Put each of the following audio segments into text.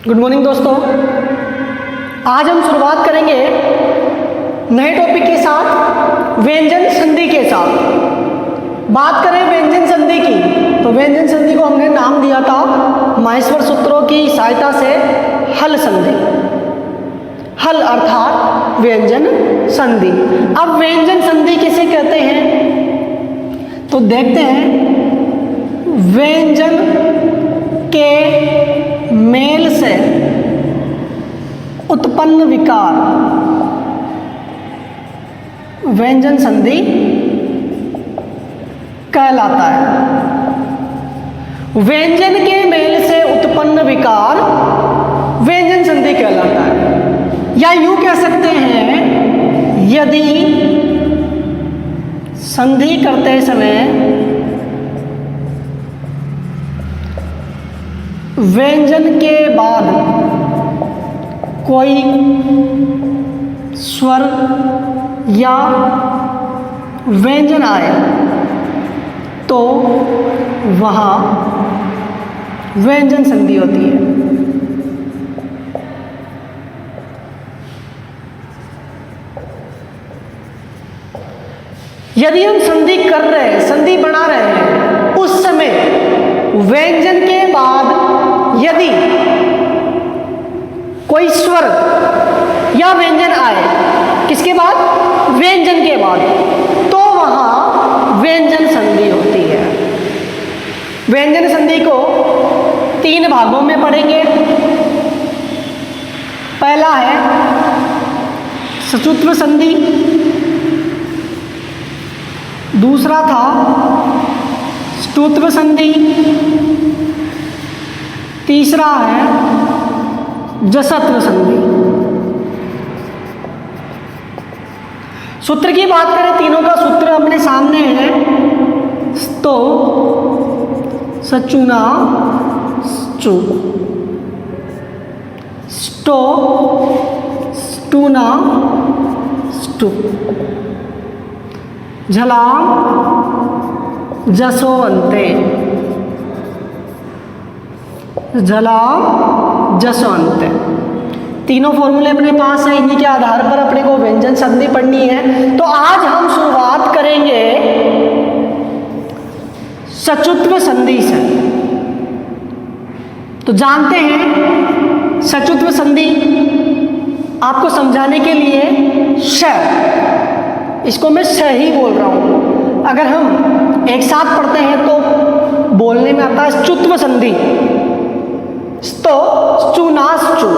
Good morning दोस्तों। आज हम शुरुआत करेंगे नए टॉपिक के साथ, व्यंजन संधि के साथ। बात करें व्यंजन संधि की, तो व्यंजन संधि को हमने नाम दिया था माहेश्वर सूत्रों की सहायता से हल संधि। हल अर्थात व्यंजन संधि। अब व्यंजन संधि किसे कहते हैं तो देखते हैं। व्यंजन के मेल से उत्पन्न विकार व्यंजन संधि कहलाता है। व्यंजन के मेल से उत्पन्न विकार व्यंजन संधि कहलाता है। या यूं कह सकते हैं, यदि संधि करते समय व्यंजन के बाद कोई स्वर या व्यंजन आए तो वहाँ व्यंजन संधि होती है। यदि हम संधि कर रहे हैं, संधि बना रहे हैं, उस समय व्यंजन के बाद यदि कोई स्वर या व्यंजन आए, किसके बाद? व्यंजन के बाद, तो वहां व्यंजन संधि होती है। व्यंजन संधि को 3 भागों में पढ़ेंगे। पहला है सचुत्व संधि, दूसरा था स्तुत्व संधि, तीसरा है जसत्व संधि। सूत्र की बात करें, तीनों का सूत्र अपने सामने है। स्तो सचुना स्चु, स्टो स्टूना स्टु, झलाम जसोवंते, झलाम जसवंते। तीनों फॉर्मूले अपने पास है, इन्हीं के आधार पर अपने को व्यंजन संधि पढ़नी है। तो आज हम शुरुआत करेंगे सचुत्व संधि से। तो जानते हैं सचुत्व संधि, आपको समझाने के लिए श, इसको मैं श ही बोल रहा हूं। अगर हम एक साथ पढ़ते हैं तो बोलने में आता है स्तुत्व संधि। स्तो स्चुना स्चु,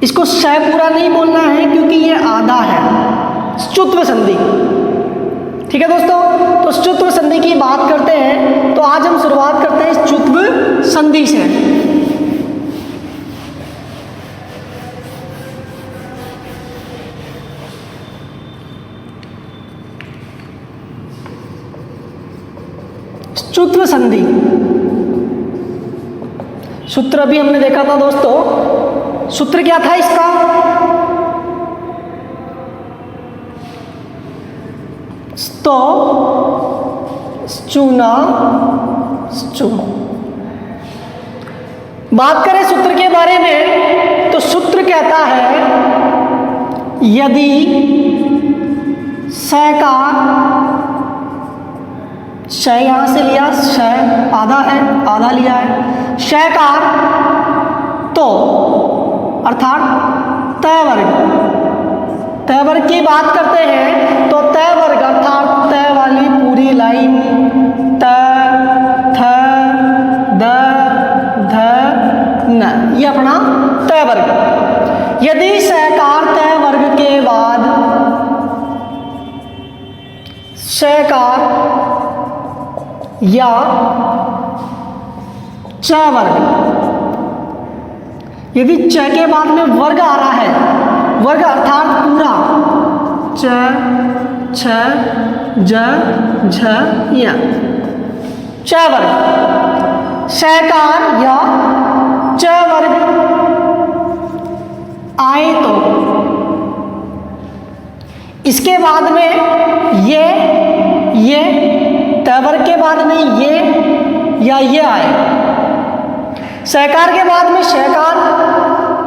इसको श पूरा नहीं बोलना है क्योंकि ये आधा है। स्तुत्व संधि, ठीक है दोस्तों। तो स्तुत्व संधि की बात करते हैं, तो आज हम शुरुआत करते हैं स्तुत्व संधि से। स्तुत्व संधि सूत्र अभी हमने देखा था दोस्तों। सूत्र क्या था इसका? स्तो स्चुना स्चु। बात करें सूत्र के बारे में, तो सूत्र कहता है यदि स का, श यहां से लिया, श आधा है, आधा लिया है, शकार तो अर्थात त वर्ग, त वर्ग की बात करते हैं तो त वर्ग अर्थात त वाली पूरी लाइन, त थ द ध न, ये अपना त वर्ग। यदि शकार त वर्ग के बाद शकार या च वर्ग, यदि च के बाद में वर्ग आ रहा है, वर्ग अर्थात पूरा, च छ ज झ य, च वर्ग, शकार या च वर्ग आए तो इसके बाद में ये त वर्ग के बाद में ये या ये आए सहकार के बाद में शकार,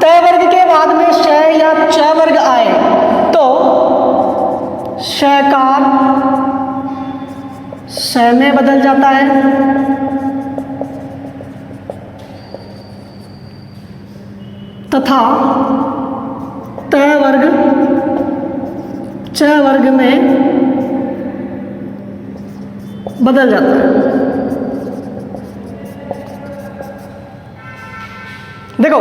तय वर्ग के बाद में श या च वर्ग आए तो शकार श में बदल जाता है, तथा तय वर्ग च वर्ग में बदल जाता है। देखो,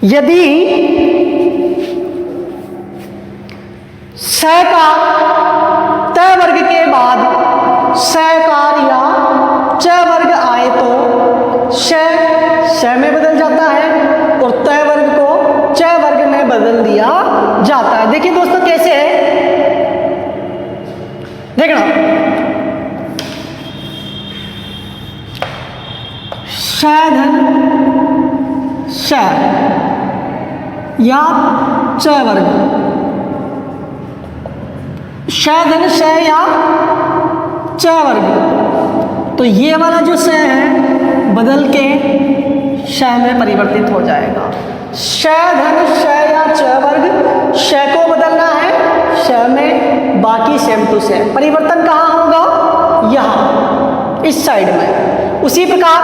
यदि सकार तय वर्ग के बाद सकार या च वर्ग आए तो श में बदल जाता है और तय वर्ग को च वर्ग में बदल दिया जाता है। देखिए दोस्तों कैसे है, देखना, श धन श या च वर्ग, श धन श या च वर्ग, तो ये वाला जो श है बदल के श में परिवर्तित हो जाएगा। श धन श या च वर्ग, श को बदलना है श में, बाकी सेम टू सेम। परिवर्तन कहाँ होगा? यहाँ इस साइड में। उसी प्रकार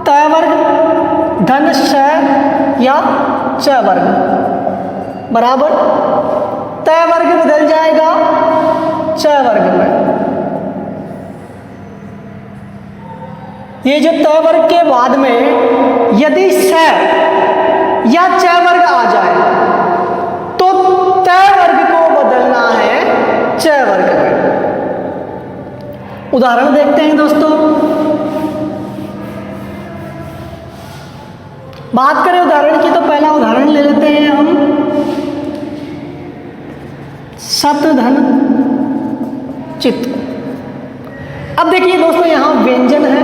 तय वर्ग धन श या च वर्ग बराबर तय वर्ग बदल जाएगा च वर्ग में। ये जो तय वर्ग के बाद में यदि स या च वर्ग आ जाए तो तय वर्ग को बदलना है च वर्ग में। उदाहरण देखते हैं दोस्तों, बात करें उदाहरण की तो पहला उदाहरण ले लेते हैं हम, सत धन चित। अब देखिए दोस्तों यहाँ व्यंजन है,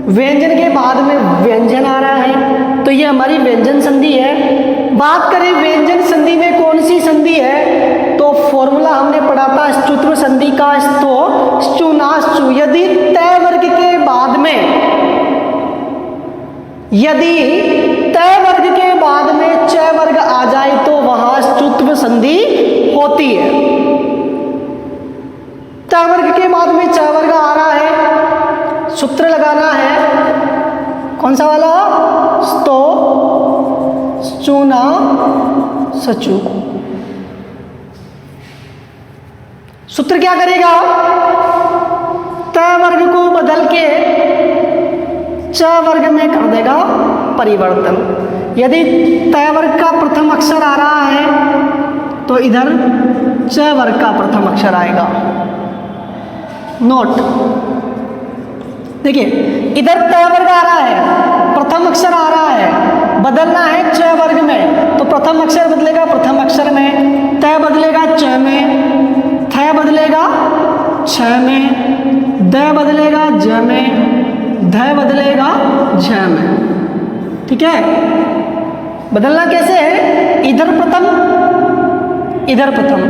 व्यंजन के बाद में व्यंजन आ रहा है तो ये हमारी व्यंजन संधि है। बात करें व्यंजन संधि में कौन सी संधि है तो फॉर्मूला हमने पढ़ा था स्तुत्व संधि का, स्तो स्चुनाश्चु। यदि तय वर्ग के बाद में, यदि तय वर्ग के बाद में च वर्ग आ जाए तो वहां स्तुत्व संधि होती है। तय वर्ग के बाद में च वर्ग आ रहा है, सूत्र लगाना है कौन सा वाला? स्तो स्चुना सचु। सूत्र क्या करेगा? तय वर्ग को बदल के च वर्ग में कर देगा परिवर्तन। यदि तय वर्ग का प्रथम अक्षर आ रहा है तो इधर च वर्ग का प्रथम अक्षर आएगा। नोट, देखिए इधर तय वर्ग आ रहा है, प्रथम अक्षर आ रहा है, बदलना है च वर्ग में तो प्रथम अक्षर बदलेगा प्रथम अक्षर में, तय बदलेगा च में, थ बदलेगा छ में, द बदलेगा ज में, ध बदलेगा झ में। ठीक है, बदलना कैसे है? इधर प्रथम इधर प्रथम।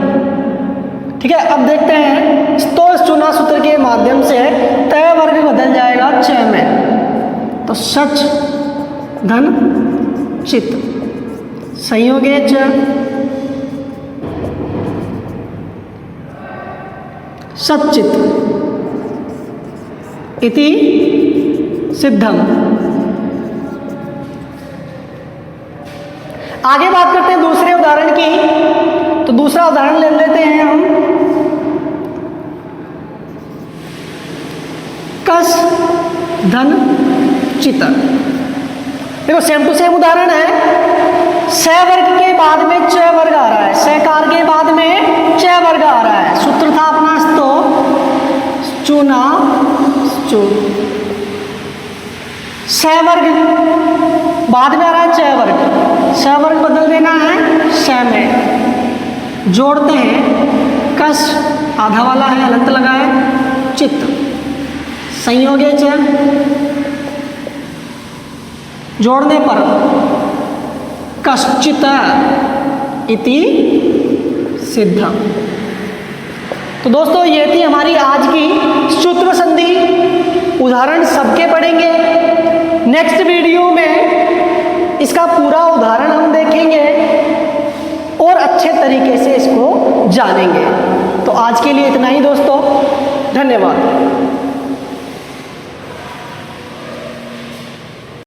ठीक है, अब देखते हैं स्तो चुना सूत्र के माध्यम से तय वर्ग बदल जाएगा च में तो सच धन चित संयोगे च सच्चित इति सिद्धम। आगे बात करते हैं दूसरे उदाहरण की, तो दूसरा उदाहरण ले लेते हैं हम, कस धन चित। देखो सेम टू सेम उदाहरण है, स वर्ग के बाद में च वर्ग आ रहा है, सकार के बाद में च वर्ग आ रहा है। सूत्र था अपना स्तो चुना चु। स वर्ग बाद में आ रहा है च वर्ग, स वर्ग बदल देना है श में। जोड़ते हैं कस आधा वाला है हलंत लगाए, चित्त संयोगे च, जोड़ने पर कश्चित इति सिद्ध। तो दोस्तों ये थी हमारी आज की सूत्र संधि। उदाहरण सबके पढ़ेंगे। नेक्स्ट वीडियो में इसका पूरा उदाहरण हम देखेंगे और अच्छे तरीके से इसको जानेंगे। तो आज के लिए इतना ही दोस्तों, धन्यवाद।